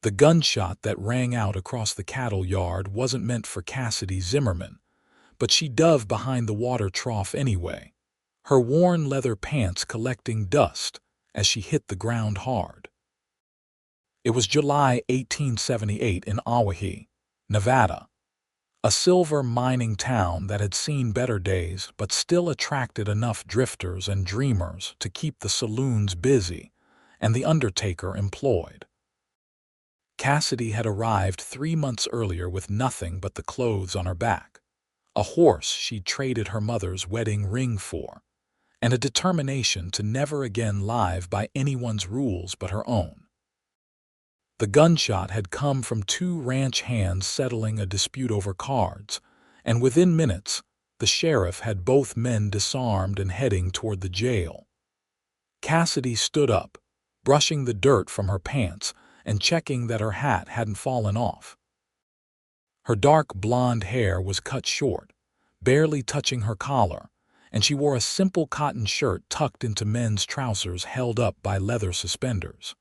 The gunshot that rang out across the cattle yard wasn't meant for Cassidy Zimmerman, but she dove behind the water trough anyway, her worn leather pants collecting dust as she hit the ground hard. It was July 1878 in Awahi, Nevada, a silver mining town that had seen better days but still attracted enough drifters and dreamers to keep the saloons busy and the undertaker employed. Cassidy had arrived 3 months earlier with nothing but the clothes on her back, a horse she'd traded her mother's wedding ring for, and a determination to never again live by anyone's rules but her own. The gunshot had come from two ranch hands settling a dispute over cards, and within minutes, the sheriff had both men disarmed and heading toward the jail. Cassidy stood up, brushing the dirt from her pants and checking that her hat hadn't fallen off. Her dark blonde hair was cut short, barely touching her collar, and she wore a simple cotton shirt tucked into men's trousers held up by leather suspenders.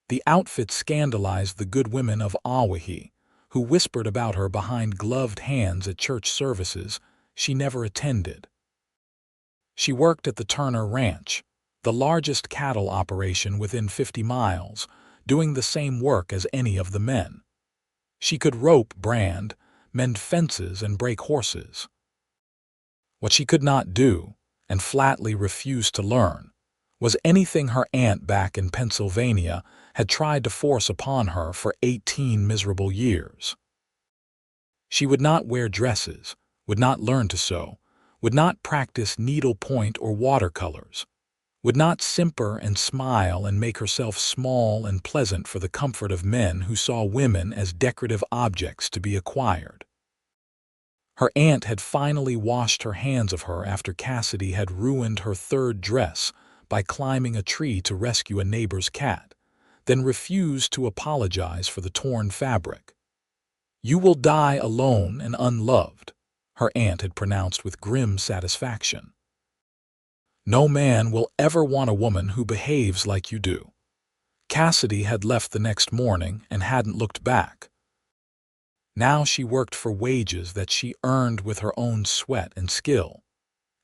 The outfit scandalized the good women of Awahi, who whispered about her behind gloved hands at church services she never attended. She worked at the Turner Ranch, the largest cattle operation within 50 miles, doing the same work as any of the men. She could rope brand, mend fences, and break horses. What she could not do, and flatly refused to learn, was anything her aunt back in Pennsylvania had tried to force upon her for 18 miserable years. She would not wear dresses, would not learn to sew, would not practice needlepoint or watercolors, would not simper and smile and make herself small and pleasant for the comfort of men who saw women as decorative objects to be acquired. Her aunt had finally washed her hands of her after Cassidy had ruined her third dress by climbing a tree to rescue a neighbor's cat, then refused to apologize for the torn fabric. "You will die alone and unloved," her aunt had pronounced with grim satisfaction. "No man will ever want a woman who behaves like you do." Cassidy had left the next morning and hadn't looked back. Now she worked for wages that she earned with her own sweat and skill.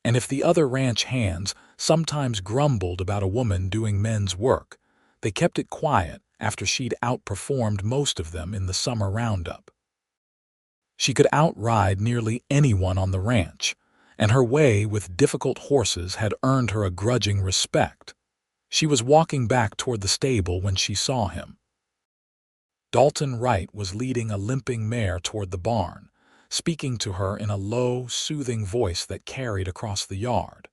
And if the other ranch hands sometimes grumbled about a woman doing men's work, they kept it quiet after she'd outperformed most of them in the summer roundup. She could outride nearly anyone on the ranch, and her way with difficult horses had earned her a grudging respect. She was walking back toward the stable when she saw him. Dalton Wright was leading a limping mare toward the barn, speaking to her in a low, soothing voice that carried across the yard.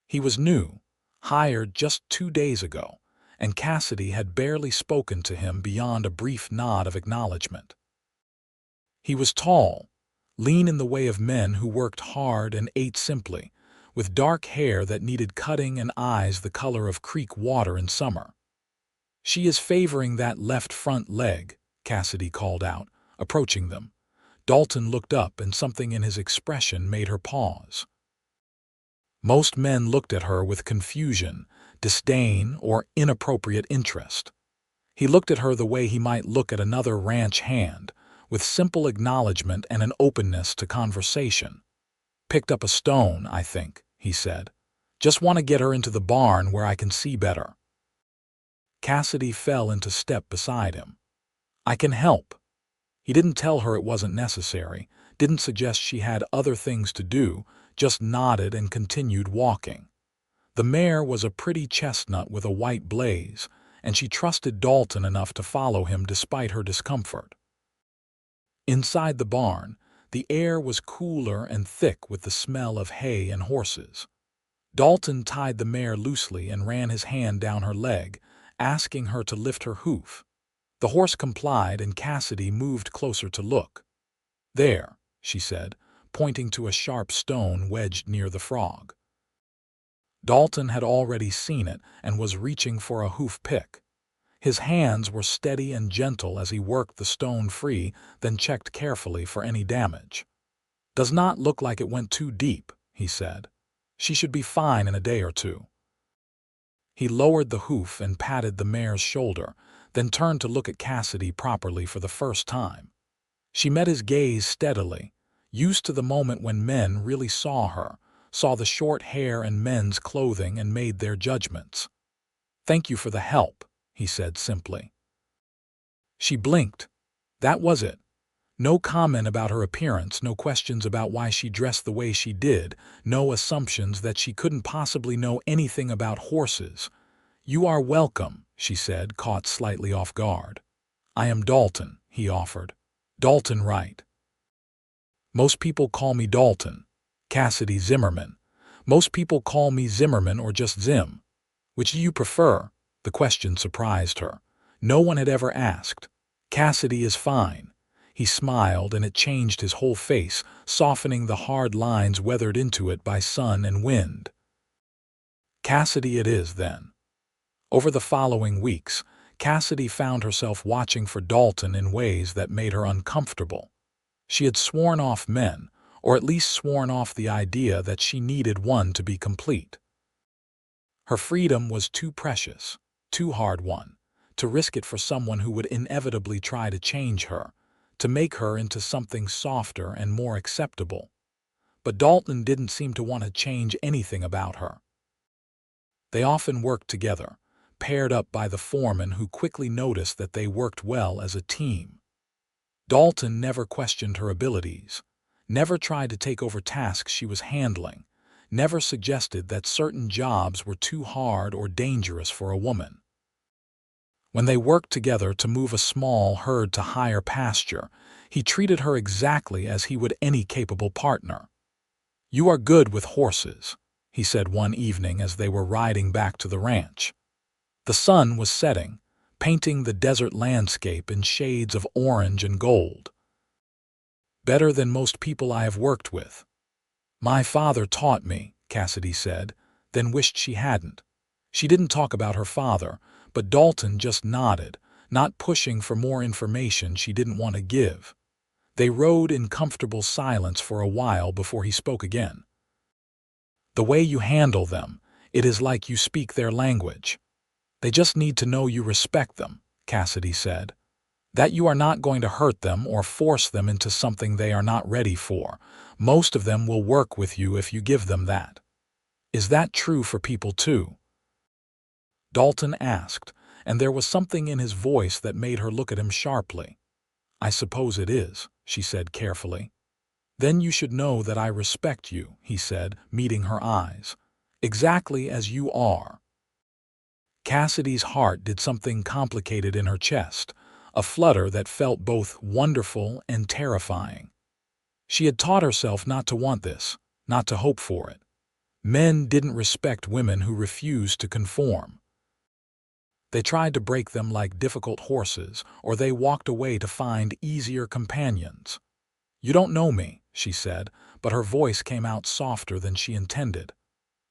He was new, hired just 2 days ago, and Cassidy had barely spoken to him beyond a brief nod of acknowledgement. He was tall, lean in the way of men who worked hard and ate simply, with dark hair that needed cutting and eyes the color of creek water in summer. "She is favoring that left front leg," Cassidy called out, approaching them. Dalton looked up, and something in his expression made her pause. Most men looked at her with confusion, disdain, or inappropriate interest. He looked at her the way he might look at another ranch hand, with simple acknowledgement and an openness to conversation. "Picked up a stone, I think," he said. "Just want to get her into the barn where I can see better." Cassidy fell into step beside him. "I can help." He didn't tell her it wasn't necessary, didn't suggest she had other things to do, just nodded and continued walking. The mare was a pretty chestnut with a white blaze, and she trusted Dalton enough to follow him despite her discomfort. Inside the barn, the air was cooler and thick with the smell of hay and horses. Dalton tied the mare loosely and ran his hand down her leg, asking her to lift her hoof. The horse complied, and Cassidy moved closer to look. "There," she said, pointing to a sharp stone wedged near the frog. Dalton had already seen it and was reaching for a hoof pick. His hands were steady and gentle as he worked the stone free, then checked carefully for any damage. "Does not look like it went too deep," he said. "She should be fine in a day or two." He lowered the hoof and patted the mare's shoulder, then turned to look at Cassidy properly for the first time. She met his gaze steadily, used to the moment when men really saw her, saw the short hair and men's clothing and made their judgments. "Thank you for the help," he said simply. She blinked. That was it. No comment about her appearance, no questions about why she dressed the way she did, no assumptions that she couldn't possibly know anything about horses. "You are welcome," she said, caught slightly off guard. "I am Dalton," he offered. "Dalton Wright." "Most people call me Dalton. Cassidy Zimmerman. Most people call me Zimmerman or just Zim. Which do you prefer?" The question surprised her. No one had ever asked. "Cassidy is fine." He smiled, and it changed his whole face, softening the hard lines weathered into it by sun and wind. "Cassidy it is, then." Over the following weeks, Cassidy found herself watching for Dalton in ways that made her uncomfortable. She had sworn off men, or at least sworn off the idea that she needed one to be complete. Her freedom was too precious, too hard-won, to risk it for someone who would inevitably try to change her, to make her into something softer and more acceptable. But Dalton didn't seem to want to change anything about her. They often worked together, paired up by the foreman who quickly noticed that they worked well as a team. Dalton never questioned her abilities, never tried to take over tasks she was handling, never suggested that certain jobs were too hard or dangerous for a woman. When they worked together to move a small herd to higher pasture, he treated her exactly as he would any capable partner. "You are good with horses," he said one evening as they were riding back to the ranch. The sun was setting, painting the desert landscape in shades of orange and gold. "Better than most people I have worked with." "My father taught me," Cassidy said, then wished she hadn't. She didn't talk about her father, but Dalton just nodded, not pushing for more information she didn't want to give. They rode in comfortable silence for a while before he spoke again. "The way you handle them, it is like you speak their language. They just need to know you respect them," Cassidy said. "That you are not going to hurt them or force them into something they are not ready for. Most of them will work with you if you give them that." "Is that true for people too?" Dalton asked, and there was something in his voice that made her look at him sharply. "I suppose it is," she said carefully. "Then you should know that I respect you," he said, meeting her eyes. "Exactly as you are." Cassidy's heart did something complicated in her chest, a flutter that felt both wonderful and terrifying. She had taught herself not to want this, not to hope for it. Men didn't respect women who refused to conform. They tried to break them like difficult horses, or they walked away to find easier companions. "You don't know me," she said, but her voice came out softer than she intended.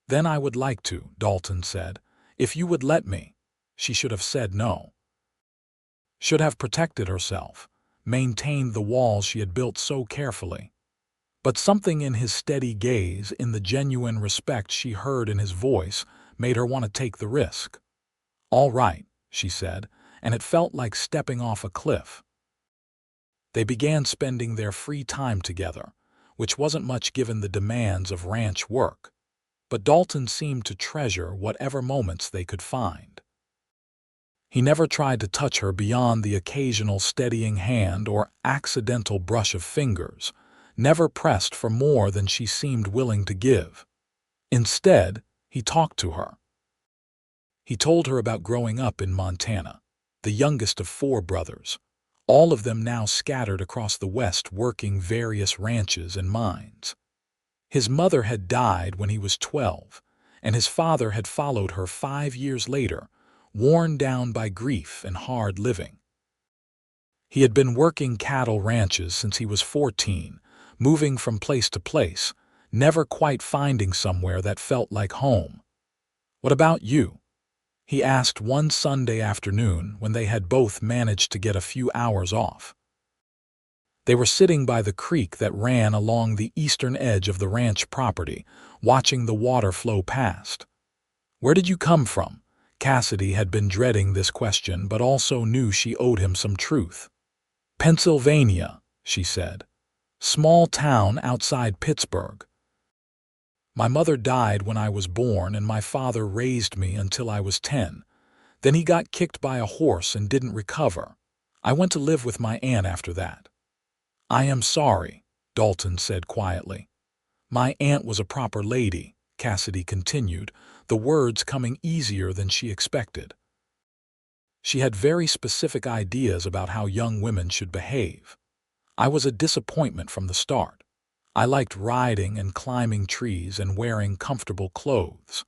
"Then I would like to," Dalton said. "If you would let me." She should have said no. Should have protected herself, maintained the walls she had built so carefully. But something in his steady gaze, in the genuine respect she heard in his voice, made her want to take the risk. "All right," she said, and it felt like stepping off a cliff. They began spending their free time together, which wasn't much given the demands of ranch work. But Dalton seemed to treasure whatever moments they could find. He never tried to touch her beyond the occasional steadying hand or accidental brush of fingers, never pressed for more than she seemed willing to give. Instead, he talked to her. He told her about growing up in Montana, the youngest of 4 brothers, all of them now scattered across the West working various ranches and mines. His mother had died when he was 12, and his father had followed her 5 years later, worn down by grief and hard living. He had been working cattle ranches since he was 14, moving from place to place, never quite finding somewhere that felt like home. "What about you?" he asked one Sunday afternoon when they had both managed to get a few hours off. They were sitting by the creek that ran along the eastern edge of the ranch property, watching the water flow past. "Where did you come from?" Cassidy had been dreading this question but also knew she owed him some truth. "Pennsylvania," she said. "Small town outside Pittsburgh. My mother died when I was born and my father raised me until I was 10. Then he got kicked by a horse and didn't recover. I went to live with my aunt after that." "I am sorry," Dalton said quietly. "My aunt was a proper lady," Cassidy continued, the words coming easier than she expected. "She had very specific ideas about how young women should behave. I was a disappointment from the start. I liked riding and climbing trees and wearing comfortable clothes.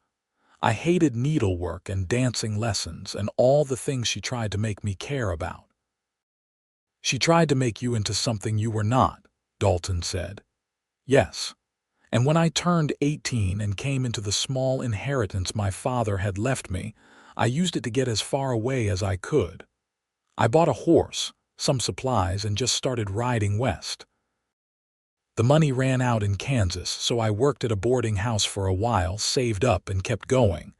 I hated needlework and dancing lessons and all the things she tried to make me care about." "She tried to make you into something you were not," Dalton said. "Yes. And when I turned 18 and came into the small inheritance my father had left me, I used it to get as far away as I could. I bought a horse, some supplies, and just started riding west. The money ran out in Kansas, so I worked at a boarding house for a while, saved up, and kept going.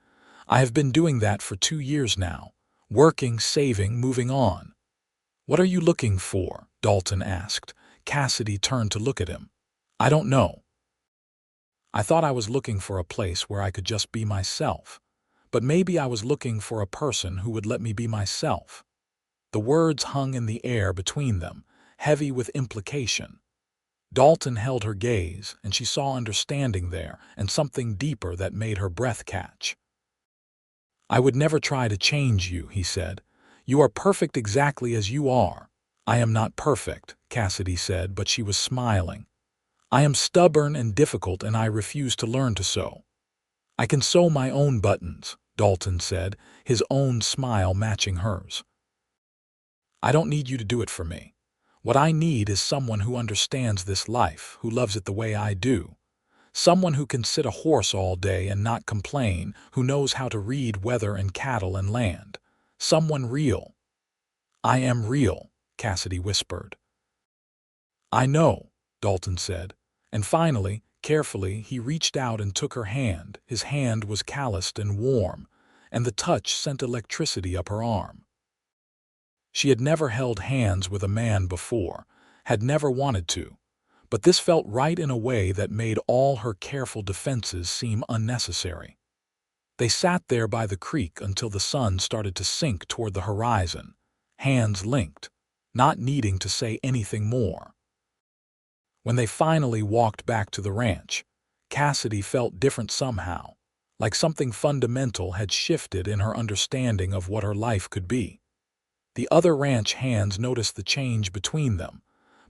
I have been doing that for 2 years now. Working, saving, moving on." "What are you looking for?" Dalton asked. Cassidy turned to look at him. "I don't know. I thought I was looking for a place where I could just be myself. But maybe I was looking for a person who would let me be myself." The words hung in the air between them, heavy with implication. Dalton held her gaze, and she saw understanding there and something deeper that made her breath catch. "I would never try to change you," he said. "You are perfect exactly as you are." "I am not perfect," Cassidy said, but she was smiling. "I am stubborn and difficult, and I refuse to learn to sew." "I can sew my own buttons," Dalton said, his own smile matching hers. "I don't need you to do it for me. What I need is someone who understands this life, who loves it the way I do. Someone who can sit a horse all day and not complain, who knows how to read weather and cattle and land. Someone real." "I am real," Cassidy whispered. "I know," Dalton said, and finally, carefully, he reached out and took her hand. His hand was calloused and warm, and the touch sent electricity up her arm. She had never held hands with a man before, had never wanted to, but this felt right in a way that made all her careful defenses seem unnecessary. They sat there by the creek until the sun started to sink toward the horizon, hands linked, not needing to say anything more. When they finally walked back to the ranch, Cassidy felt different somehow, like something fundamental had shifted in her understanding of what her life could be. The other ranch hands noticed the change between them,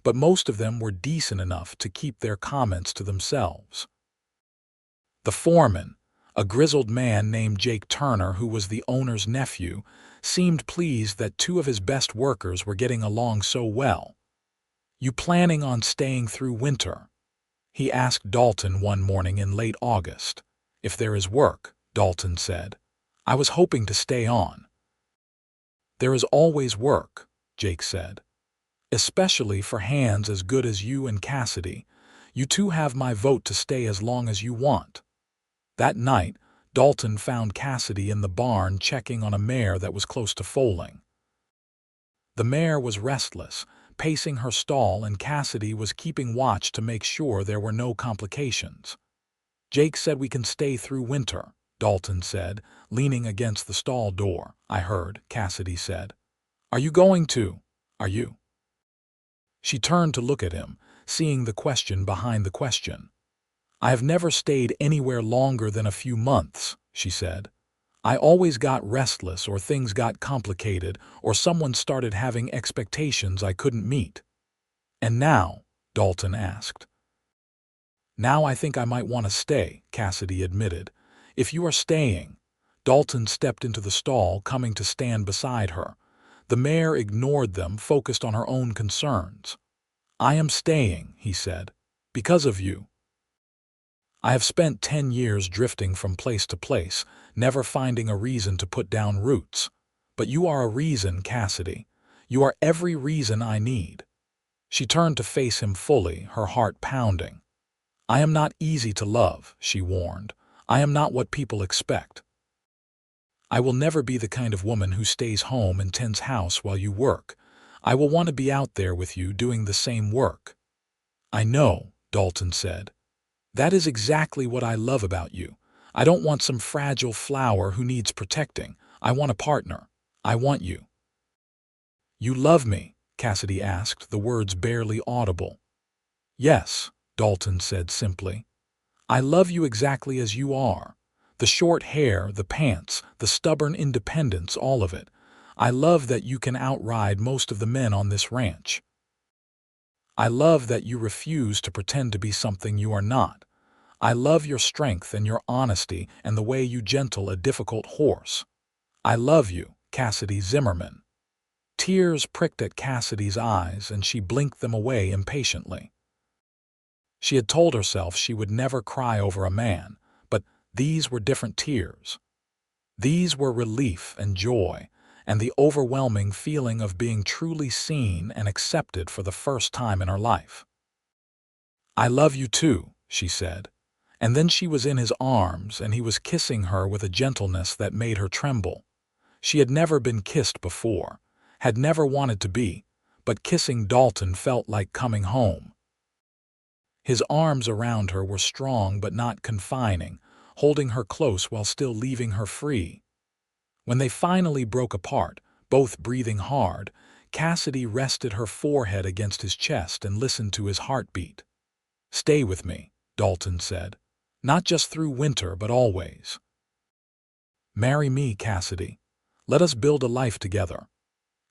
but most of them were decent enough to keep their comments to themselves. The foreman, a grizzled man named Jake Turner, who was the owner's nephew, seemed pleased that 2 of his best workers were getting along so well. "You planning on staying through winter?" he asked Dalton one morning in late August. "If there is work," Dalton said. "I was hoping to stay on." "There is always work," Jake said. "Especially for hands as good as you and Cassidy. You two have my vote to stay as long as you want." That night, Dalton found Cassidy in the barn checking on a mare that was close to foaling. The mare was restless, pacing her stall, and Cassidy was keeping watch to make sure there were no complications. "Jake said we can stay through winter," Dalton said, leaning against the stall door. "I heard," Cassidy said. "Are you going to? Are you?" She turned to look at him, seeing the question behind the question. "I have never stayed anywhere longer than a few months," she said. "I always got restless, or things got complicated, or someone started having expectations I couldn't meet." "And now?" Dalton asked. "Now I think I might want to stay," Cassidy admitted. "If you are staying." Dalton stepped into the stall, coming to stand beside her. The mare ignored them, focused on her own concerns. "I am staying," he said, "because of you. I have spent 10 years drifting from place to place, never finding a reason to put down roots. But you are a reason, Cassidy. You are every reason I need." She turned to face him fully, her heart pounding. "I am not easy to love," she warned. "I am not what people expect." I will never be the kind of woman who stays home and tends house while you work. I will want to be out there with you doing the same work." "I know," Dalton said. "That is exactly what I love about you. I don't want some fragile flower who needs protecting. I want a partner. I want you." "You love me?" Cassidy asked, the words barely audible. "Yes," Dalton said simply. "I love you exactly as you are. The short hair, the pants, the stubborn independence, all of it. I love that you can outride most of the men on this ranch. I love that you refuse to pretend to be something you are not. I love your strength and your honesty and the way you gentle a difficult horse. I love you, Cassidy Zimmerman." Tears pricked at Cassidy's eyes, and she blinked them away impatiently. She had told herself she would never cry over a man, but these were different tears. These were relief and joy, and the overwhelming feeling of being truly seen and accepted for the first time in her life. "I love you too," she said. And then she was in his arms, and he was kissing her with a gentleness that made her tremble. She had never been kissed before, had never wanted to be, but kissing Dalton felt like coming home. His arms around her were strong but not confining, holding her close while still leaving her free. When they finally broke apart, both breathing hard, Cassidy rested her forehead against his chest and listened to his heartbeat. "Stay with me," Dalton said. "Not just through winter, but always. Marry me, Cassidy. Let us build a life together."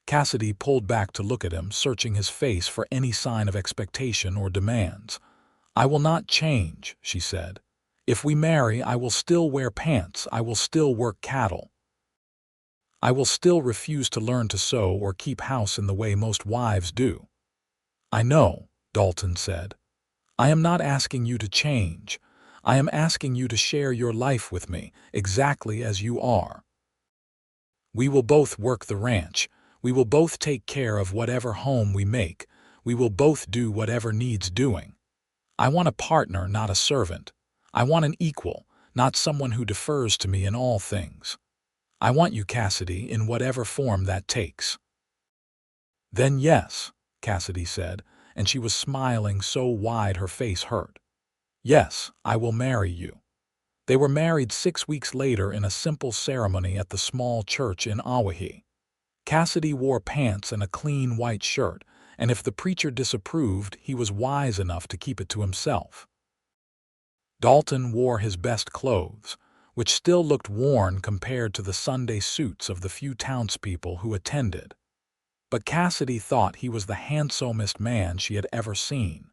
Cassidy pulled back to look at him, searching his face for any sign of expectation or demands. "I will not change," she said. "If we marry, I will still wear pants, I will still work cattle. I will still refuse to learn to sew or keep house in the way most wives do." "I know," Dalton said. "I am not asking you to change. I am asking you to share your life with me, exactly as you are. We will both work the ranch. We will both take care of whatever home we make. We will both do whatever needs doing. I want a partner, not a servant. I want an equal, not someone who defers to me in all things. I want you, Cassidy, in whatever form that takes." "Then yes," Cassidy said, and she was smiling so wide her face hurt. "Yes, I will marry you." They were married 6 weeks later in a simple ceremony at the small church in Awahi. Cassidy wore pants and a clean white shirt, and if the preacher disapproved, he was wise enough to keep it to himself. Dalton wore his best clothes, which still looked worn compared to the Sunday suits of the few townspeople who attended. But Cassidy thought he was the handsomest man she had ever seen.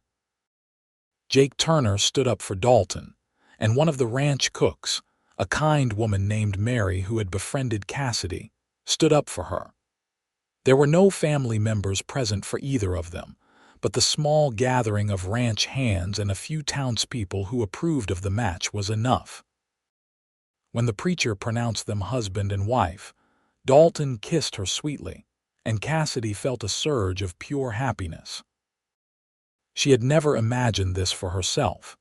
Jake Turner stood up for Dalton, and one of the ranch cooks, a kind woman named Mary who had befriended Cassidy, stood up for her. There were no family members present for either of them, but the small gathering of ranch hands and a few townspeople who approved of the match was enough. When the preacher pronounced them husband and wife, Dalton kissed her sweetly, and Cassidy felt a surge of pure happiness. She had never imagined this for herself,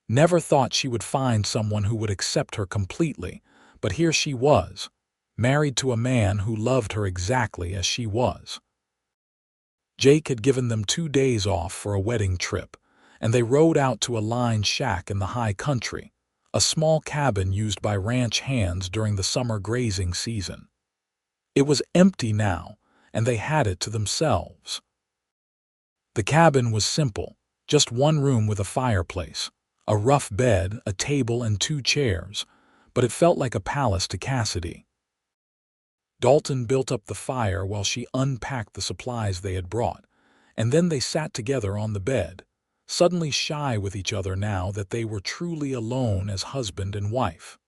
never thought she would find someone who would accept her completely, but here she was, married to a man who loved her exactly as she was. Jake had given them 2 days off for a wedding trip, and they rode out to a lined shack in the high country, a small cabin used by ranch hands during the summer grazing season. It was empty now, and they had it to themselves. The cabin was simple, just one room with a fireplace, a rough bed, a table, and 2 chairs, but it felt like a palace to Cassidy. Dalton built up the fire while she unpacked the supplies they had brought, and then they sat together on the bed, suddenly shy with each other now that they were truly alone as husband and wife.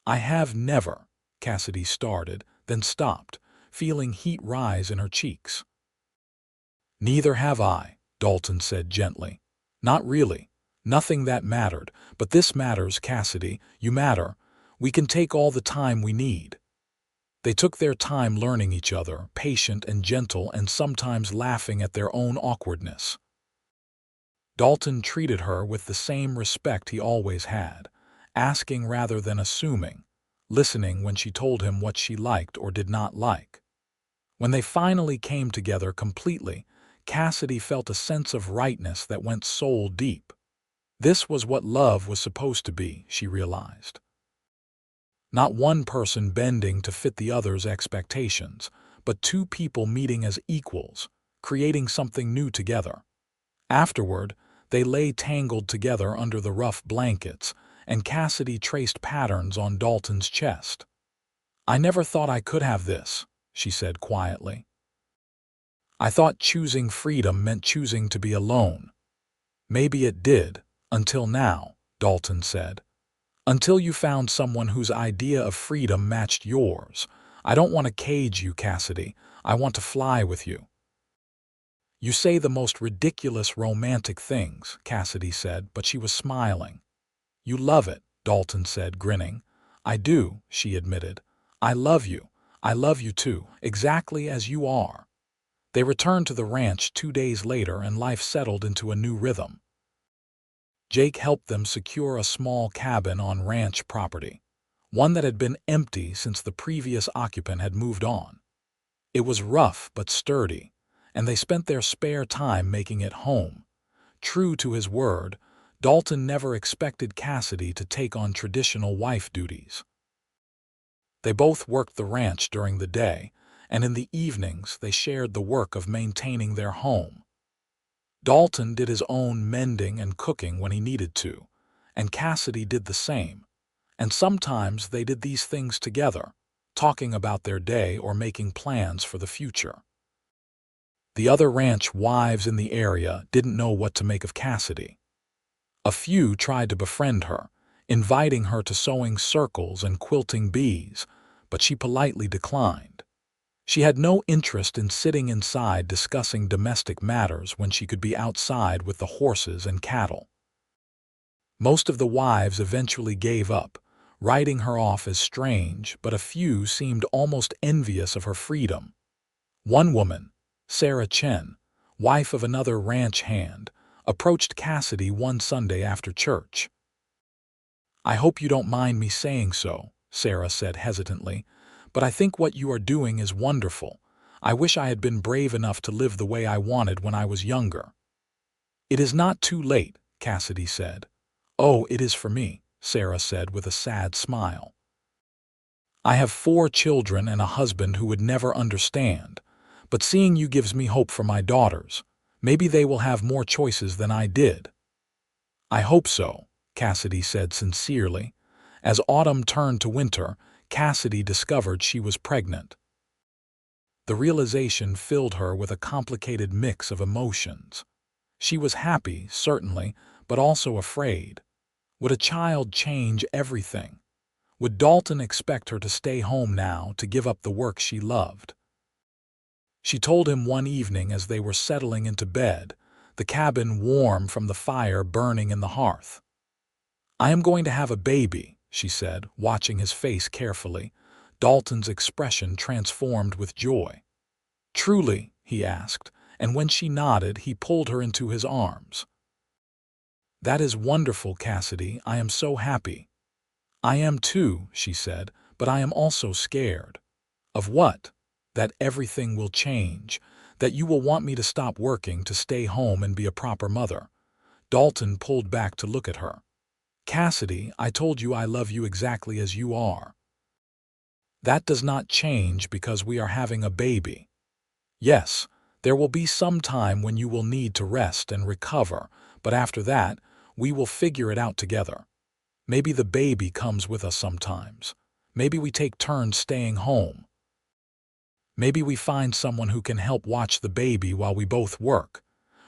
"I have never," Cassidy started, then stopped, feeling heat rise in her cheeks. "Neither have I," Dalton said gently. "Not really. Nothing that mattered, but this matters, Cassidy. You matter. We can take all the time we need." They took their time learning each other, patient and gentle and sometimes laughing at their own awkwardness. Dalton treated her with the same respect he always had, asking rather than assuming, listening when she told him what she liked or did not like. When they finally came together completely, Cassidy felt a sense of rightness that went soul deep. This was what love was supposed to be, she realized. Not one person bending to fit the other's expectations, but two people meeting as equals, creating something new together. Afterward, they lay tangled together under the rough blankets, and Cassidy traced patterns on Dalton's chest. "I never thought I could have this," she said quietly. "I thought choosing freedom meant choosing to be alone." "Maybe it did, until now," Dalton said. "Until you found someone whose idea of freedom matched yours. I don't want to cage you, Cassidy. I want to fly with you." "You say the most ridiculous romantic things," Cassidy said, but she was smiling. "You love it," Dalton said, grinning. "I do," she admitted. "I love you. I love you too, exactly as you are." They returned to the ranch 2 days later and life settled into a new rhythm. Jake helped them secure a small cabin on ranch property, one that had been empty since the previous occupant had moved on. It was rough but sturdy, and they spent their spare time making it home. True to his word, Dalton never expected Cassidy to take on traditional wife duties. They both worked the ranch during the day, and in the evenings they shared the work of maintaining their home. Dalton did his own mending and cooking when he needed to, and Cassidy did the same. And sometimes they did these things together, talking about their day or making plans for the future. The other ranch wives in the area didn't know what to make of Cassidy. A few tried to befriend her, inviting her to sewing circles and quilting bees, but she politely declined. She had no interest in sitting inside discussing domestic matters when she could be outside with the horses and cattle. Most of the wives eventually gave up, writing her off as strange, but a few seemed almost envious of her freedom. One woman, Sarah Chen, wife of another ranch hand, approached Cassidy one Sunday after church. "I hope you don't mind me saying so," Sarah said hesitantly, "but I think what you are doing is wonderful. I wish I had been brave enough to live the way I wanted when I was younger." "It is not too late," Cassidy said. "Oh, it is for me," Sarah said with a sad smile. "I have 4 children and a husband who would never understand, but seeing you gives me hope for my daughters. Maybe they will have more choices than I did." "I hope so," Cassidy said sincerely. As autumn turned to winter, Cassidy discovered she was pregnant. The realization filled her with a complicated mix of emotions. She was happy, certainly, but also afraid. Would a child change everything? Would Dalton expect her to stay home now, to give up the work she loved? She told him one evening as they were settling into bed, the cabin warm from the fire burning in the hearth. "I am going to have a baby," she said, watching his face carefully. Dalton's expression transformed with joy. "Truly?" he asked, and when she nodded, he pulled her into his arms. "That is wonderful, Cassidy. I am so happy." "I am too," she said, "but I am also scared." "Of what?" "That everything will change, that you will want me to stop working to stay home and be a proper mother." Dalton pulled back to look at her. "Cassidy, I told you I love you exactly as you are." "That does not change because we are having a baby." "Yes, there will be some time when you will need to rest and recover, but after that, we will figure it out together. Maybe the baby comes with us sometimes. Maybe we take turns staying home. Maybe we find someone who can help watch the baby while we both work.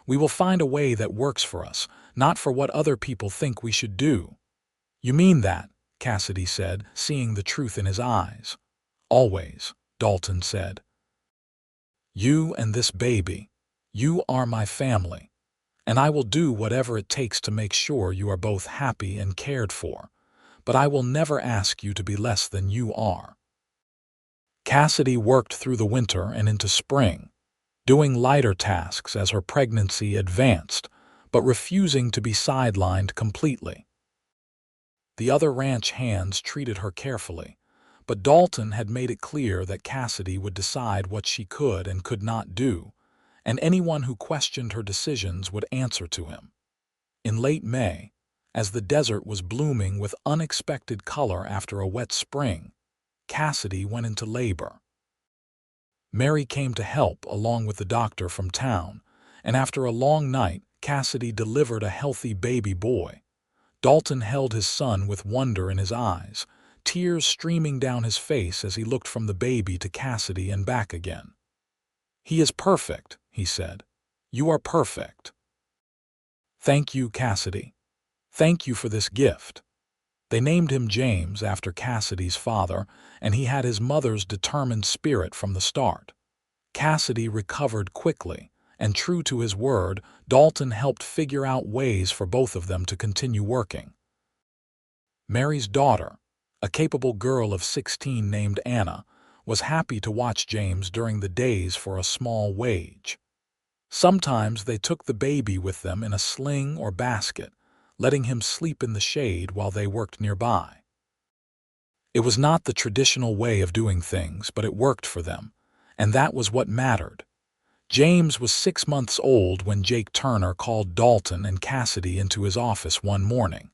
We will find a way that works for us, not for what other people think we should do." "You mean that?" Cassidy said, seeing the truth in his eyes. "Always," Dalton said. "You and this baby. You are my family. And I will do whatever it takes to make sure you are both happy and cared for. But I will never ask you to be less than you are." Cassidy worked through the winter and into spring, doing lighter tasks as her pregnancy advanced, but refusing to be sidelined completely. The other ranch hands treated her carefully, But Dalton had made it clear that Cassidy would decide what she could and could not do, and anyone who questioned her decisions would answer to him. In late May, as the desert was blooming with unexpected color after a wet spring, Cassidy went into labor. Mary came to help along with the doctor from town, and after a long night, Cassidy delivered a healthy baby boy. Dalton held his son with wonder in his eyes, tears streaming down his face as he looked from the baby to Cassidy and back again. "He is perfect," he said. "You are perfect." "Thank you, Cassidy. Thank you for this gift." They named him James after Cassidy's father, and he had his mother's determined spirit from the start. Cassidy recovered quickly, and true to his word, Dalton helped figure out ways for both of them to continue working. Mary's daughter, a capable girl of 16 named Anna, was happy to watch James during the days for a small wage. Sometimes they took the baby with them in a sling or basket, letting him sleep in the shade while they worked nearby. It was not the traditional way of doing things, but it worked for them, and that was what mattered. James was 6 months old when Jake Turner called Dalton and Cassidy into his office one morning.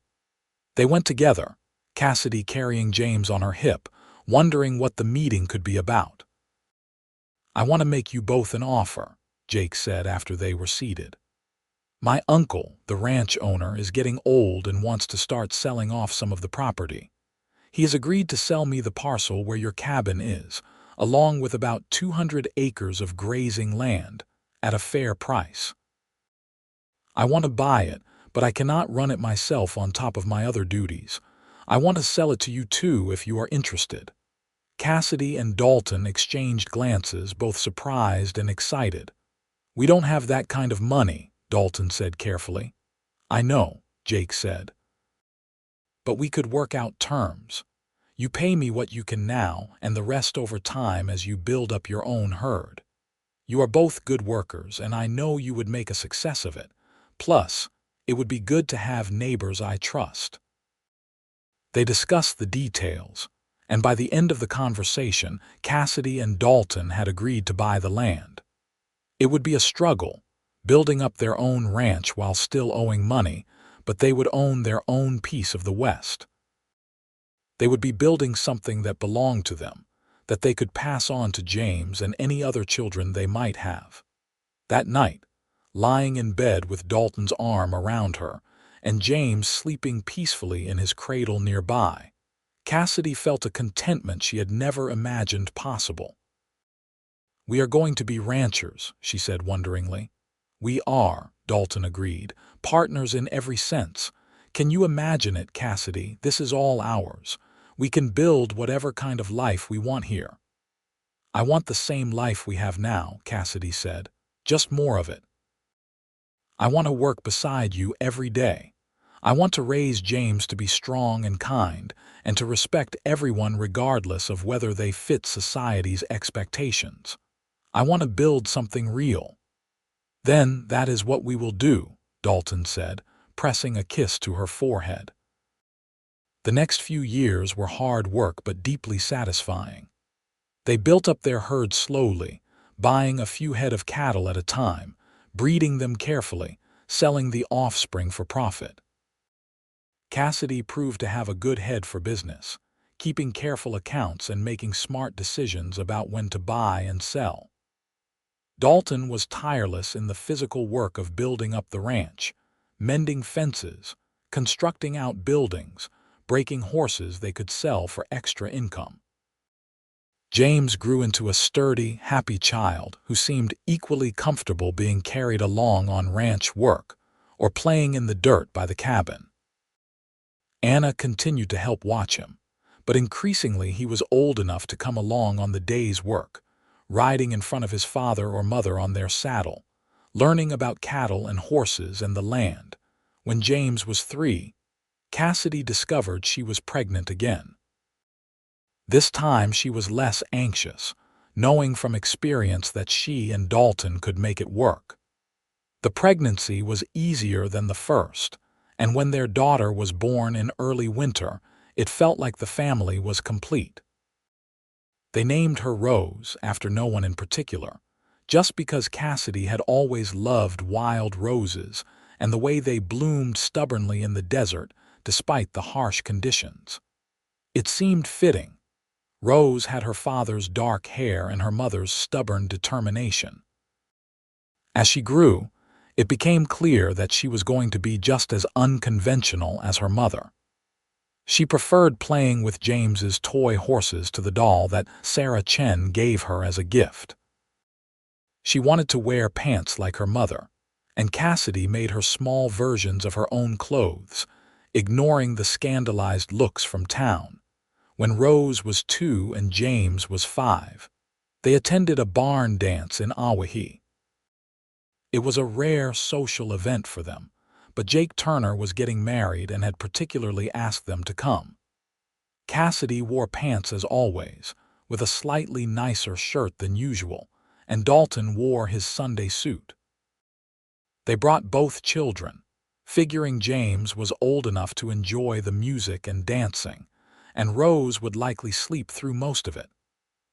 They went together, Cassidy carrying James on her hip, wondering what the meeting could be about. "I want to make you both an offer," Jake said after they were seated. "My uncle, the ranch owner, is getting old and wants to start selling off some of the property. He has agreed to sell me the parcel where your cabin is, along with about 200 acres of grazing land, at a fair price. I want to buy it, but I cannot run it myself on top of my other duties. I want to sell it to you too if you are interested." Cassidy and Dalton exchanged glances, both surprised and excited. "We don't have that kind of money," Dalton said carefully. "I know," Jake said. "But we could work out terms. You pay me what you can now, and the rest over time as you build up your own herd. You are both good workers, and I know you would make a success of it. Plus, it would be good to have neighbors I trust." They discussed the details, and by the end of the conversation, Cassidy and Dalton had agreed to buy the land. It would be a struggle, building up their own ranch while still owing money, but they would own their own piece of the West. They would be building something that belonged to them, that they could pass on to James and any other children they might have. That night, lying in bed with Dalton's arm around her, and James sleeping peacefully in his cradle nearby, Cassidy felt a contentment she had never imagined possible. "We are going to be ranchers," she said wonderingly. "We are," Dalton agreed, "partners in every sense. Can you imagine it, Cassidy? This is all ours. We can build whatever kind of life we want here." "I want the same life we have now," Cassidy said, "just more of it. I want to work beside you every day. I want to raise James to be strong and kind, and to respect everyone regardless of whether they fit society's expectations. I want to build something real." "Then that is what we will do," Dalton said, pressing a kiss to her forehead. The next few years were hard work but deeply satisfying. They built up their herd slowly, buying a few head of cattle at a time, breeding them carefully, selling the offspring for profit. Cassidy proved to have a good head for business, keeping careful accounts and making smart decisions about when to buy and sell. Dalton was tireless in the physical work of building up the ranch, mending fences, constructing outbuildings, breaking horses they could sell for extra income. James grew into a sturdy, happy child who seemed equally comfortable being carried along on ranch work or playing in the dirt by the cabin. Anna continued to help watch him, but increasingly he was old enough to come along on the day's work, riding in front of his father or mother on their saddle, learning about cattle and horses and the land. When James was 3, Cassidy discovered she was pregnant again. This time she was less anxious, knowing from experience that she and Dalton could make it work. The pregnancy was easier than the first, and when their daughter was born in early winter, it felt like the family was complete. They named her Rose after no one in particular, just because Cassidy had always loved wild roses and the way they bloomed stubbornly in the desert despite the harsh conditions. It seemed fitting. Rose had her father's dark hair and her mother's stubborn determination. As she grew, it became clear that she was going to be just as unconventional as her mother. She preferred playing with James's toy horses to the doll that Sarah Chen gave her as a gift. She wanted to wear pants like her mother, and Cassidy made her small versions of her own clothes, ignoring the scandalized looks from town. When Rose was 2 and James was 5, they attended a barn dance in Awahi. It was a rare social event for them, but Jake Turner was getting married and had particularly asked them to come. Cassidy wore pants as always, with a slightly nicer shirt than usual, and Dalton wore his Sunday suit. They brought both children, figuring James was old enough to enjoy the music and dancing, and Rose would likely sleep through most of it.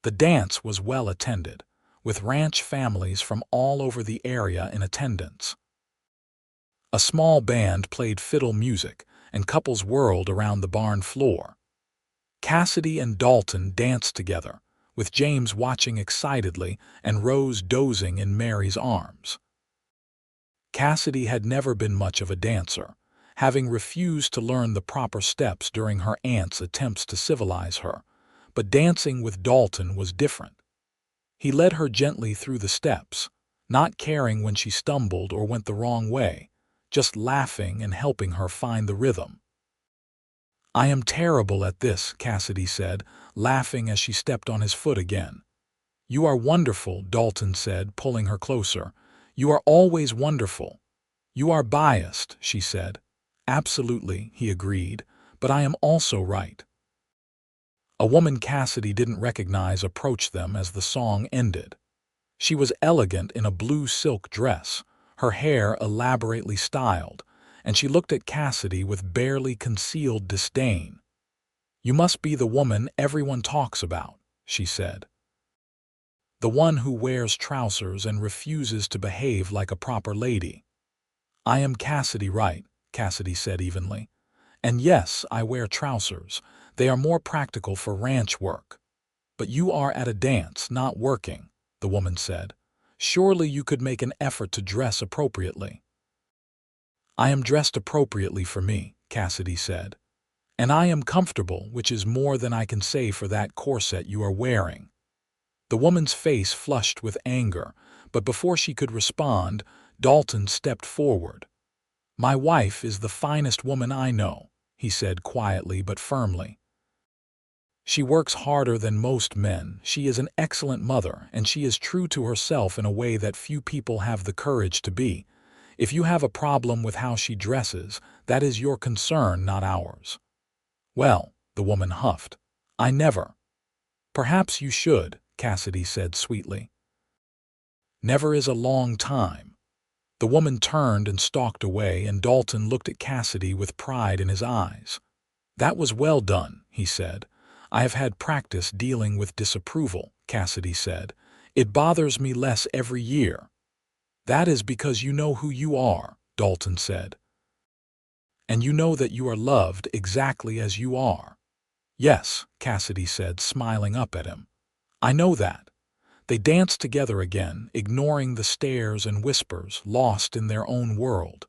The dance was well attended, with ranch families from all over the area in attendance. A small band played fiddle music, and couples whirled around the barn floor. Cassidy and Dalton danced together, with James watching excitedly and Rose dozing in Mary's arms. Cassidy had never been much of a dancer, having refused to learn the proper steps during her aunt's attempts to civilize her, but dancing with Dalton was different. He led her gently through the steps, not caring when she stumbled or went the wrong way, just laughing and helping her find the rhythm. "I am terrible at this," Cassidy said, laughing as she stepped on his foot again. "You are wonderful," Dalton said, pulling her closer. "You are always wonderful." "You are biased," she said. "Absolutely," he agreed, "but I am also right." A woman Cassidy didn't recognize approached them as the song ended. She was elegant in a blue silk dress, her hair elaborately styled, and she looked at Cassidy with barely concealed disdain. "You must be the woman everyone talks about," she said. "The one who wears trousers and refuses to behave like a proper lady." "I am Cassidy Wright," Cassidy said evenly. "And yes, I wear trousers. They are more practical for ranch work." "But you are at a dance, not working," the woman said. "Surely you could make an effort to dress appropriately." "I am dressed appropriately for me," Cassidy said. "And I am comfortable, which is more than I can say for that corset you are wearing." The woman's face flushed with anger, but before she could respond, Dalton stepped forward. "My wife is the finest woman I know," he said quietly but firmly. "She works harder than most men, she is an excellent mother, and she is true to herself in a way that few people have the courage to be. If you have a problem with how she dresses, that is your concern, not ours." "Well," the woman huffed, "I never." "Perhaps you should," Cassidy said sweetly. "Never is a long time." The woman turned and stalked away, and Dalton looked at Cassidy with pride in his eyes. "That was well done," he said. "I have had practice dealing with disapproval," Cassidy said. "It bothers me less every year." "That is because you know who you are," Dalton said. "And you know that you are loved exactly as you are." "Yes," Cassidy said, smiling up at him. "I know that." They danced together again, ignoring the stares and whispers, lost in their own world.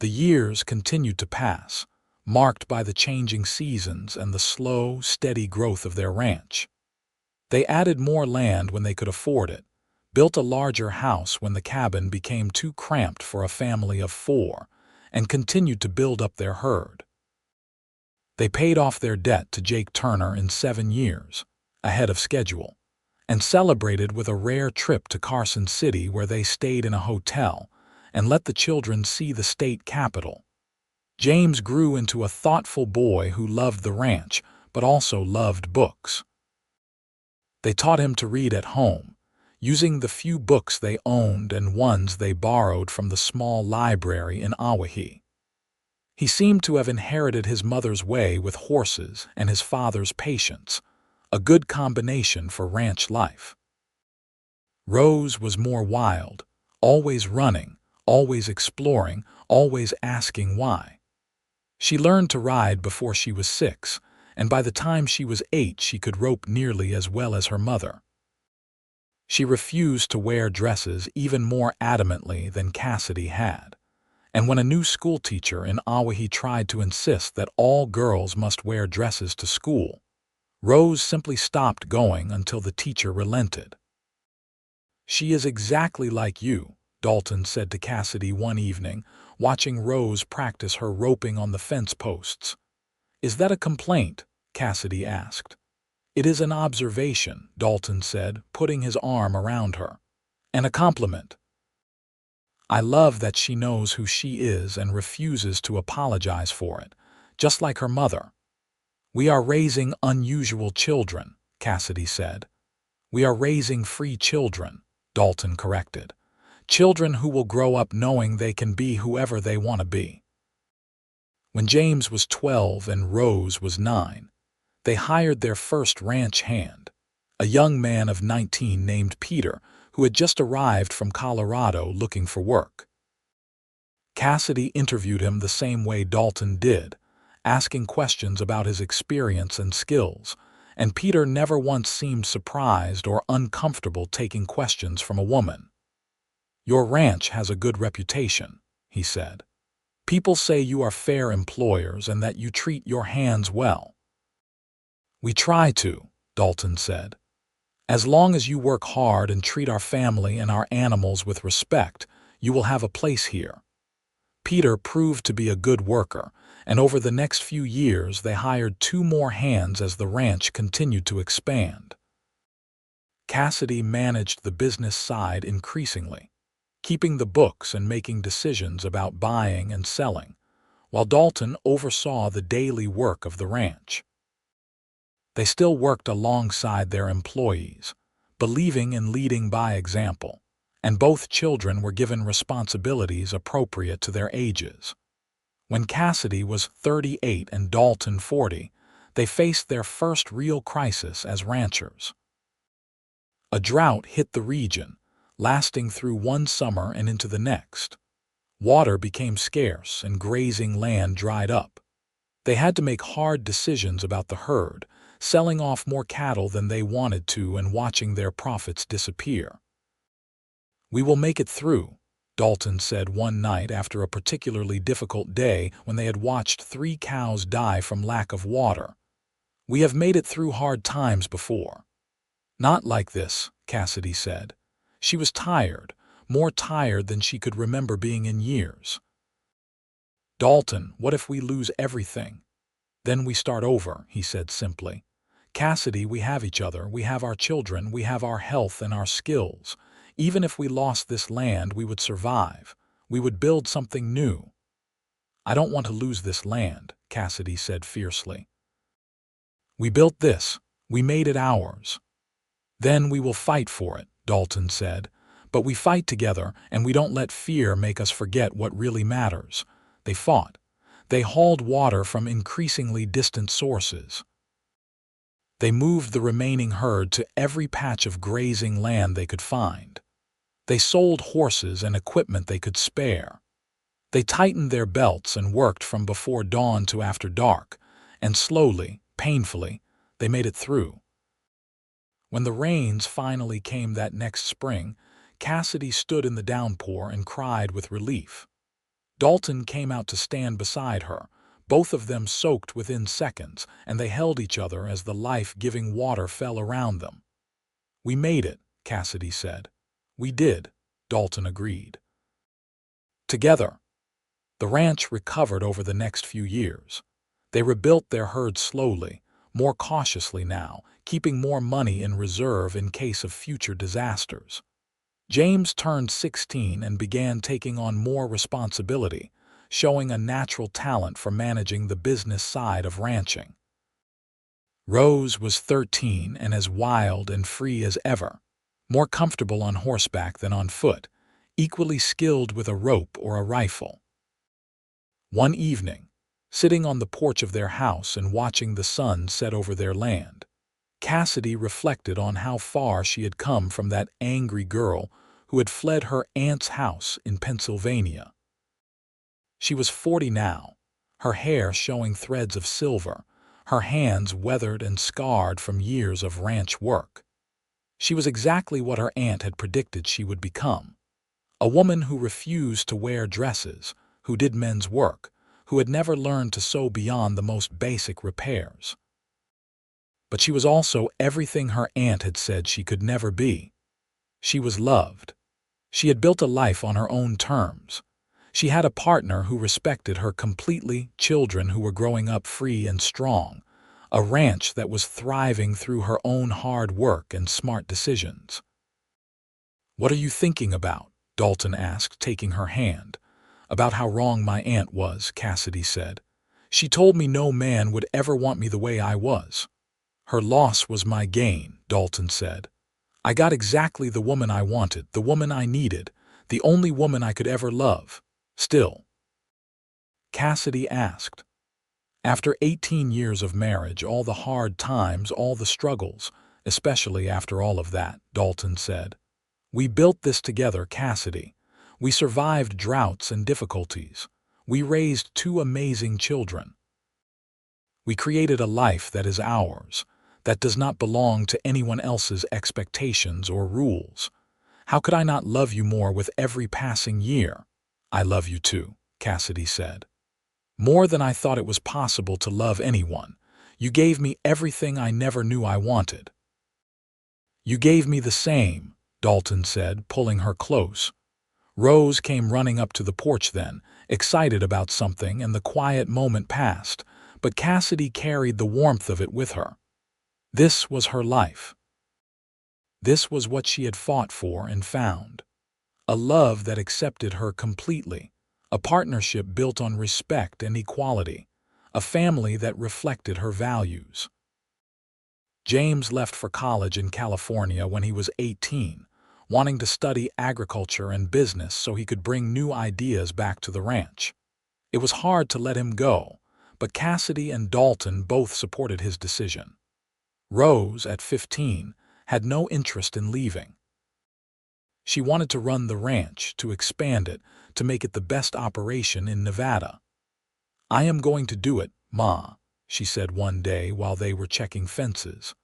The years continued to pass, marked by the changing seasons and the slow, steady growth of their ranch. They added more land when they could afford it, built a larger house when the cabin became too cramped for a family of 4, and continued to build up their herd. They paid off their debt to Jake Turner in 7 years, ahead of schedule, and celebrated with a rare trip to Carson City where they stayed in a hotel and let the children see the state capitol. James grew into a thoughtful boy who loved the ranch but also loved books. They taught him to read at home, using the few books they owned and ones they borrowed from the small library in Awahi. He seemed to have inherited his mother's way with horses and his father's patience, a good combination for ranch life. Rose was more wild, always running, always exploring, always asking why. She learned to ride before she was 6, and by the time she was 8 she could rope nearly as well as her mother. She refused to wear dresses even more adamantly than Cassidy had, and when a new schoolteacher in Awahi tried to insist that all girls must wear dresses to school, Rose simply stopped going until the teacher relented. "She is exactly like you," Dalton said to Cassidy one evening, watching Rose practice her roping on the fence posts. "Is that a complaint?" Cassidy asked. "It is an observation," Dalton said, putting his arm around her. "And a compliment. I love that she knows who she is and refuses to apologize for it, just like her mother." "We are raising unusual children," Cassidy said. "We are raising free children," Dalton corrected. "Children who will grow up knowing they can be whoever they want to be." When James was 12 and Rose was 9, they hired their first ranch hand, a young man of 19 named Peter, who had just arrived from Colorado looking for work. Cassidy interviewed him the same way Dalton did, asking questions about his experience and skills, and Peter never once seemed surprised or uncomfortable taking questions from a woman. "Your ranch has a good reputation," he said. "People say you are fair employers and that you treat your hands well." "We try to," Dalton said. "As long as you work hard and treat our family and our animals with respect, you will have a place here." Peter proved to be a good worker, and over the next few years they hired 2 more hands as the ranch continued to expand. Cassidy managed the business side increasingly, keeping the books and making decisions about buying and selling, while Dalton oversaw the daily work of the ranch. They still worked alongside their employees, believing in leading by example, and both children were given responsibilities appropriate to their ages. When Cassidy was 38 and Dalton 40, they faced their first real crisis as ranchers. A drought hit the region, lasting through one summer and into the next. Water became scarce and grazing land dried up. They had to make hard decisions about the herd, selling off more cattle than they wanted to and watching their profits disappear. "We will make it through," Dalton said one night after a particularly difficult day when they had watched 3 cows die from lack of water. "We have made it through hard times before." "Not like this," Cassidy said. She was tired, more tired than she could remember being in years. "Dalton, what if we lose everything?" "Then we start over," he said simply. "Cassidy, we have each other, we have our children, we have our health and our skills. Even if we lost this land, we would survive. We would build something new." "I don't want to lose this land," Cassidy said fiercely. "We built this. We made it ours." "Then we will fight for it," Dalton said. "But we fight together, and we don't let fear make us forget what really matters." They fought. They hauled water from increasingly distant sources. They moved the remaining herd to every patch of grazing land they could find. They sold horses and equipment they could spare. They tightened their belts and worked from before dawn to after dark, and slowly, painfully, they made it through. When the rains finally came that next spring, Cassidy stood in the downpour and cried with relief. Dalton came out to stand beside her, both of them soaked within seconds, and they held each other as the life-giving water fell around them. "We made it," Cassidy said. "We did," Dalton agreed. Together, the ranch recovered over the next few years. They rebuilt their herd slowly, more cautiously now, keeping more money in reserve in case of future disasters. James turned 16 and began taking on more responsibility, showing a natural talent for managing the business side of ranching. Rose was 13 and as wild and free as ever, more comfortable on horseback than on foot, equally skilled with a rope or a rifle. One evening, sitting on the porch of their house and watching the sun set over their land, Cassidy reflected on how far she had come from that angry girl who had fled her aunt's house in Pennsylvania. She was 40 now, her hair showing threads of silver, her hands weathered and scarred from years of ranch work. She was exactly what her aunt had predicted she would become. A woman who refused to wear dresses, who did men's work, who had never learned to sew beyond the most basic repairs. But she was also everything her aunt had said she could never be. She was loved. She had built a life on her own terms. She had a partner who respected her completely, children who were growing up free and strong, a ranch that was thriving through her own hard work and smart decisions. "What are you thinking about?" Dalton asked, taking her hand. "About how wrong my aunt was," Cassidy said. "She told me no man would ever want me the way I was." "Her loss was my gain," Dalton said. "I got exactly the woman I wanted, the woman I needed, the only woman I could ever love. Still." Cassidy asked. "After 18 years of marriage, all the hard times, all the struggles, especially after all of that," Dalton said. "We built this together, Cassidy. We survived droughts and difficulties. We raised 2 amazing children. We created a life that is ours, that does not belong to anyone else's expectations or rules. How could I not love you more with every passing year?" "I love you too," Cassidy said. "More than I thought it was possible to love anyone. You gave me everything I never knew I wanted." "You gave me the same," Dalton said, pulling her close. Rose came running up to the porch then, excited about something, and the quiet moment passed, but Cassidy carried the warmth of it with her. This was her life. This was what she had fought for and found. A love that accepted her completely, a partnership built on respect and equality, a family that reflected her values. James left for college in California when he was 18, wanting to study agriculture and business so he could bring new ideas back to the ranch. It was hard to let him go, but Cassidy and Dalton both supported his decision. Rose, at 15, had no interest in leaving. She wanted to run the ranch, to expand it, to make it the best operation in Nevada. "I am going to do it, Ma," she said one day while they were checking fences.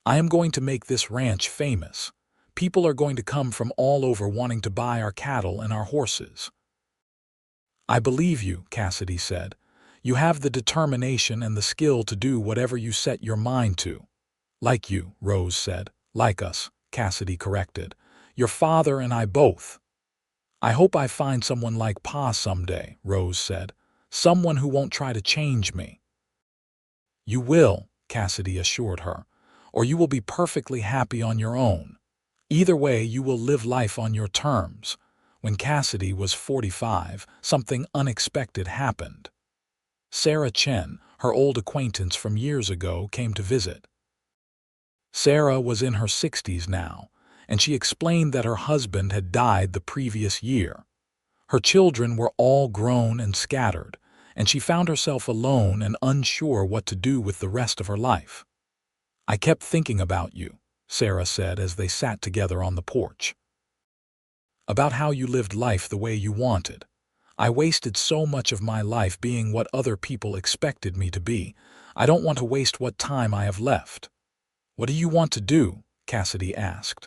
"I am going to make this ranch famous. People are going to come from all over wanting to buy our cattle and our horses." "I believe you," Cassidy said. "You have the determination and the skill to do whatever you set your mind to." "Like you," Rose said. "Like us," Cassidy corrected. "Your father and I both." "I hope I find someone like Pa someday," Rose said. "Someone who won't try to change me." "You will," Cassidy assured her, "or you will be perfectly happy on your own. Either way, you will live life on your terms." When Cassidy was 45, something unexpected happened. Sarah Chen, her old acquaintance from years ago, came to visit. Sarah was in her 60s now, and she explained that her husband had died the previous year. Her children were all grown and scattered, and she found herself alone and unsure what to do with the rest of her life. "I kept thinking about you," Sarah said as they sat together on the porch. "About how you lived life the way you wanted. I wasted so much of my life being what other people expected me to be. I don't want to waste what time I have left." "What do you want to do?" Cassidy asked.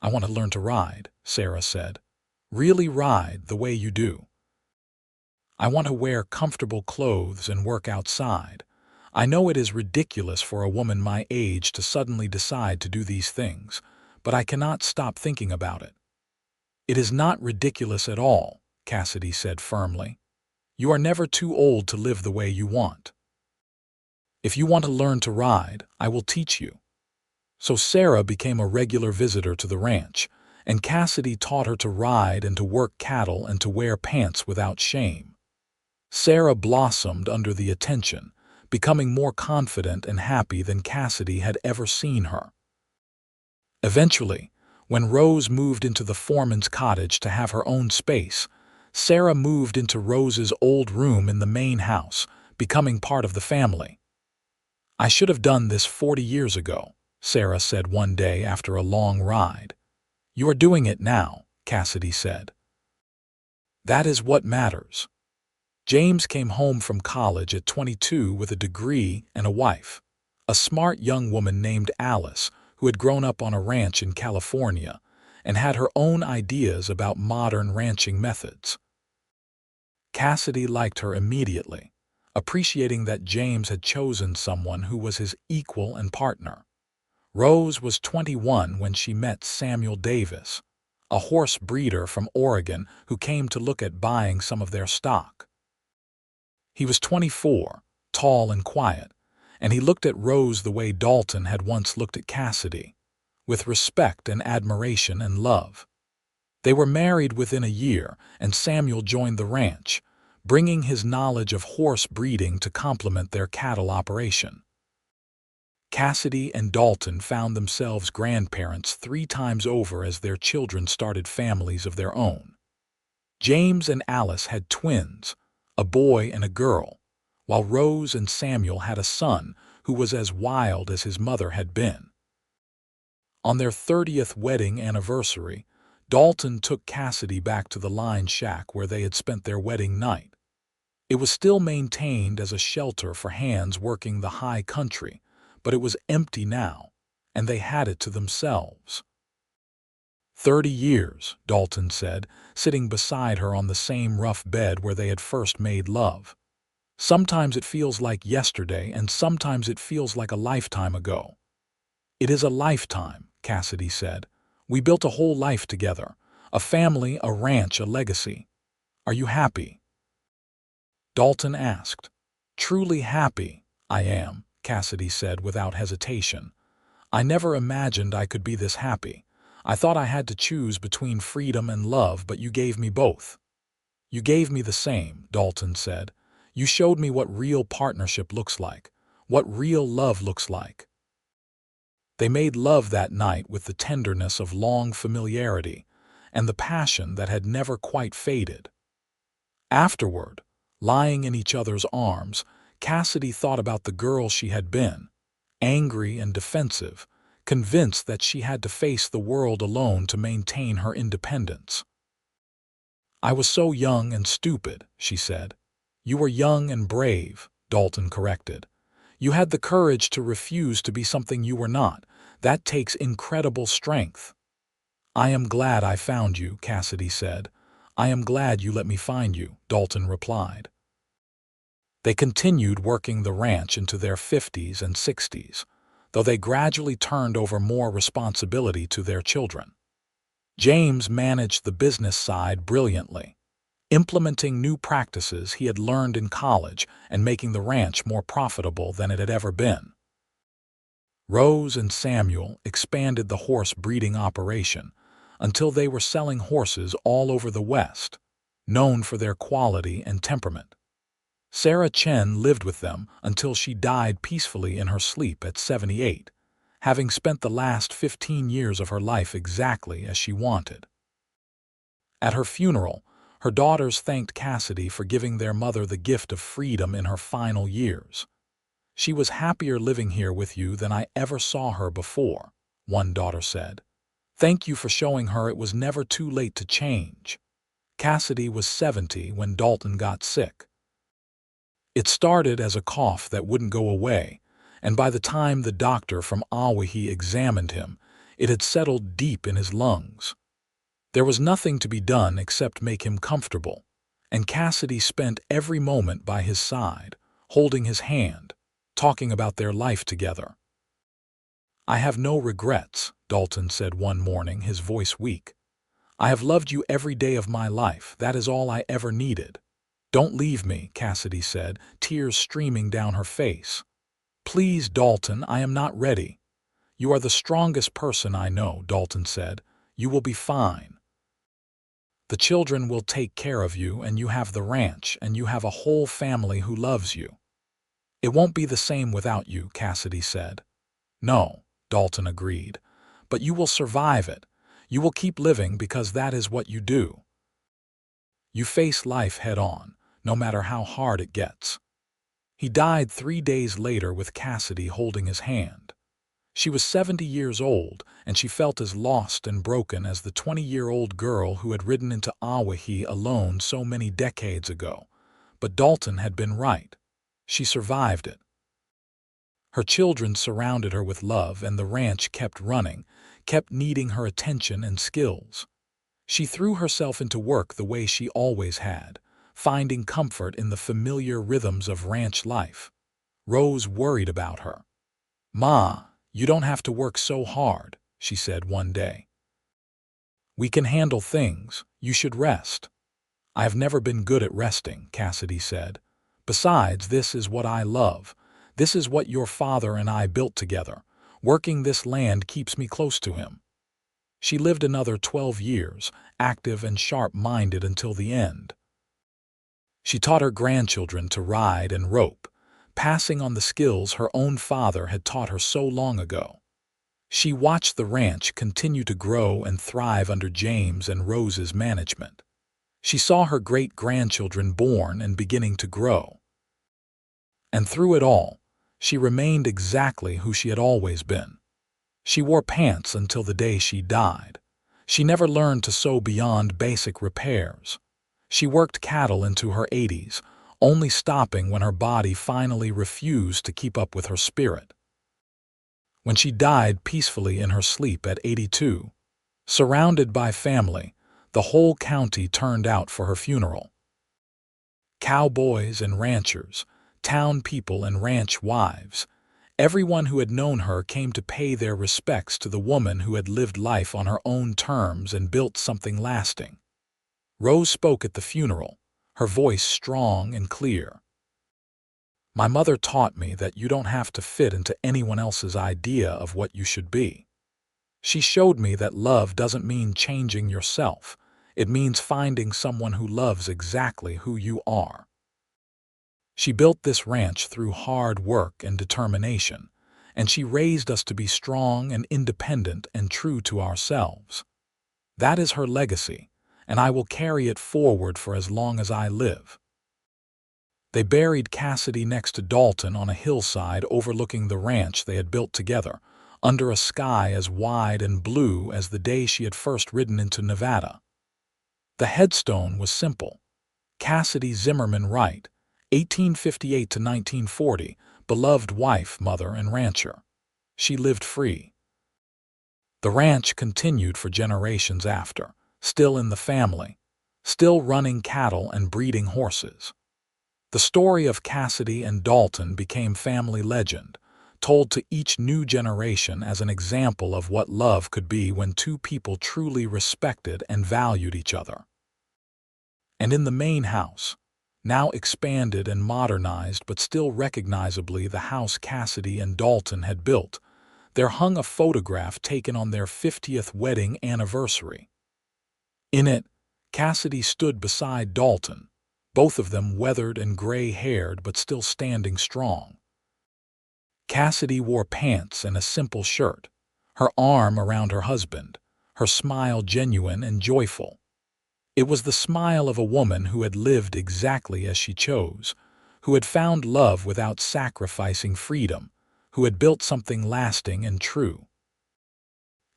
"I want to learn to ride," Sarah said. "Really ride the way you do. I want to wear comfortable clothes and work outside. I know it is ridiculous for a woman my age to suddenly decide to do these things, but I cannot stop thinking about it." "It is not ridiculous at all," Cassidy said firmly. "You are never too old to live the way you want. If you want to learn to ride, I will teach you." So Sarah became a regular visitor to the ranch, and Cassidy taught her to ride and to work cattle and to wear pants without shame. Sarah blossomed under the attention, becoming more confident and happy than Cassidy had ever seen her. Eventually, when Rose moved into the foreman's cottage to have her own space, Sarah moved into Rose's old room in the main house, becoming part of the family. "I should have done this 40 years ago," Sarah said one day after a long ride. "You are doing it now," Cassidy said. "That is what matters." James came home from college at 22 with a degree and a wife, a smart young woman named Alice who had grown up on a ranch in California and had her own ideas about modern ranching methods. Cassidy liked her immediately, appreciating that James had chosen someone who was his equal and partner. Rose was 21 when she met Samuel Davis, a horse breeder from Oregon who came to look at buying some of their stock. He was 24, tall and quiet, and he looked at Rose the way Dalton had once looked at Cassidy, with respect and admiration and love. They were married within a year, and Samuel joined the ranch, bringing his knowledge of horse breeding to complement their cattle operation. Cassidy and Dalton found themselves grandparents 3 times over as their children started families of their own. James and Alice had twins, a boy and a girl, while Rose and Samuel had a son who was as wild as his mother had been. On their 30th wedding anniversary, Dalton took Cassidy back to the line shack where they had spent their wedding night. It was still maintained as a shelter for hands working the high country, but it was empty now, and they had it to themselves. 30 years, Dalton said, sitting beside her on the same rough bed where they had first made love. Sometimes it feels like yesterday, and sometimes it feels like a lifetime ago. It is a lifetime, Cassidy said. We built a whole life together, a family, a ranch, a legacy. Are you happy? Dalton asked. Truly happy, I am, Cassidy said without hesitation. I never imagined I could be this happy. I thought I had to choose between freedom and love, but you gave me both. You gave me the same, Dalton said. You showed me what real partnership looks like, what real love looks like. They made love that night with the tenderness of long familiarity and the passion that had never quite faded. Afterward, lying in each other's arms, Cassidy thought about the girl she had been, angry and defensive, convinced that she had to face the world alone to maintain her independence. I was so young and stupid, she said. You were young and brave, Dalton corrected. You had the courage to refuse to be something you were not. That takes incredible strength. I am glad I found you, Cassidy said. I am glad you let me find you, Dalton replied. They continued working the ranch into their 50s and 60s, though they gradually turned over more responsibility to their children. James managed the business side brilliantly, implementing new practices he had learned in college and making the ranch more profitable than it had ever been. Rose and Samuel expanded the horse breeding operation until they were selling horses all over the West, known for their quality and temperament. Sarah Chen lived with them until she died peacefully in her sleep at 78, having spent the last 15 years of her life exactly as she wanted. At her funeral, her daughters thanked Cassidy for giving their mother the gift of freedom in her final years. She was happier living here with you than I ever saw her before, one daughter said. Thank you for showing her it was never too late to change. Cassidy was 70 when Dalton got sick. It started as a cough that wouldn't go away, and by the time the doctor from Awahi examined him, it had settled deep in his lungs. There was nothing to be done except make him comfortable, and Cassidy spent every moment by his side, holding his hand, talking about their life together. I have no regrets, Dalton said one morning, his voice weak. I have loved you every day of my life. That is all I ever needed. Don't leave me, Cassidy said, tears streaming down her face. Please, Dalton, I am not ready. You are the strongest person I know, Dalton said. You will be fine. The children will take care of you, and you have the ranch, and you have a whole family who loves you. It won't be the same without you, Cassidy said. No, Dalton agreed, but you will survive it. You will keep living because that is what you do. You face life head on, no matter how hard it gets. He died 3 days later with Cassidy holding his hand. She was 70 years old, and she felt as lost and broken as the 20-year-old girl who had ridden into Awahi alone so many decades ago. But Dalton had been right. She survived it. Her children surrounded her with love, and the ranch kept running, kept needing her attention and skills. She threw herself into work the way she always had, finding comfort in the familiar rhythms of ranch life. Rose worried about her. "Ma, you don't have to work so hard," she said one day. "We can handle things. You should rest." "I have never been good at resting," Cassidy said. "Besides, this is what I love. This is what your father and I built together. Working this land keeps me close to him." She lived another 12 years, active and sharp-minded until the end. She taught her grandchildren to ride and rope, passing on the skills her own father had taught her so long ago. She watched the ranch continue to grow and thrive under James and Rose's management. She saw her great-grandchildren born and beginning to grow. And through it all, she remained exactly who she had always been. She wore pants until the day she died. She never learned to sew beyond basic repairs. She worked cattle into her 80s, only stopping when her body finally refused to keep up with her spirit. When she died peacefully in her sleep at 82, surrounded by family, the whole county turned out for her funeral. Cowboys and ranchers, town people and ranch wives, everyone who had known her came to pay their respects to the woman who had lived life on her own terms and built something lasting. Rose spoke at the funeral, her voice strong and clear. "My mother taught me that you don't have to fit into anyone else's idea of what you should be. She showed me that love doesn't mean changing yourself. It means finding someone who loves exactly who you are." She built this ranch through hard work and determination, and she raised us to be strong and independent and true to ourselves. That is her legacy, and I will carry it forward for as long as I live. They buried Cassidy next to Dalton on a hillside overlooking the ranch they had built together, under a sky as wide and blue as the day she had first ridden into Nevada. The headstone was simple. Cassidy Zimmerman Wright, 1858 to 1940, beloved wife, mother, and rancher. She lived free. The ranch continued for generations after, still in the family, still running cattle and breeding horses. The story of Cassidy and Dalton became family legend, told to each new generation as an example of what love could be when two people truly respected and valued each other. And in the main house, now expanded and modernized but still recognizably the house Cassidy and Dalton had built, there hung a photograph taken on their 50th wedding anniversary. In it, Cassidy stood beside Dalton, both of them weathered and gray-haired but still standing strong. Cassidy wore pants and a simple shirt, her arm around her husband, her smile genuine and joyful. It was the smile of a woman who had lived exactly as she chose, who had found love without sacrificing freedom, who had built something lasting and true.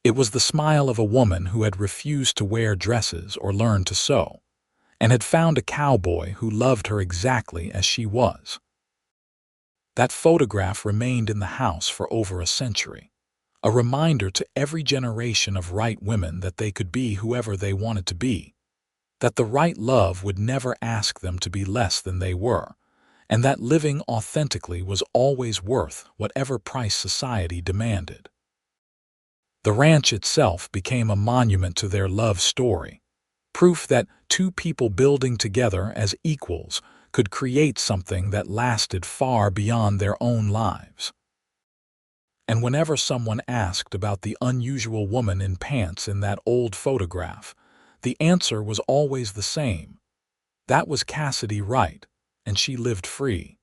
It was the smile of a woman who had refused to wear dresses or learn to sew, and had found a cowboy who loved her exactly as she was. That photograph remained in the house for over a century, a reminder to every generation of right women that they could be whoever they wanted to be, that the right love would never ask them to be less than they were, and that living authentically was always worth whatever price society demanded. The ranch itself became a monument to their love story, proof that two people building together as equals could create something that lasted far beyond their own lives. And whenever someone asked about the unusual woman in pants in that old photograph, the answer was always the same. That was Cassidy Wright, and she lived free.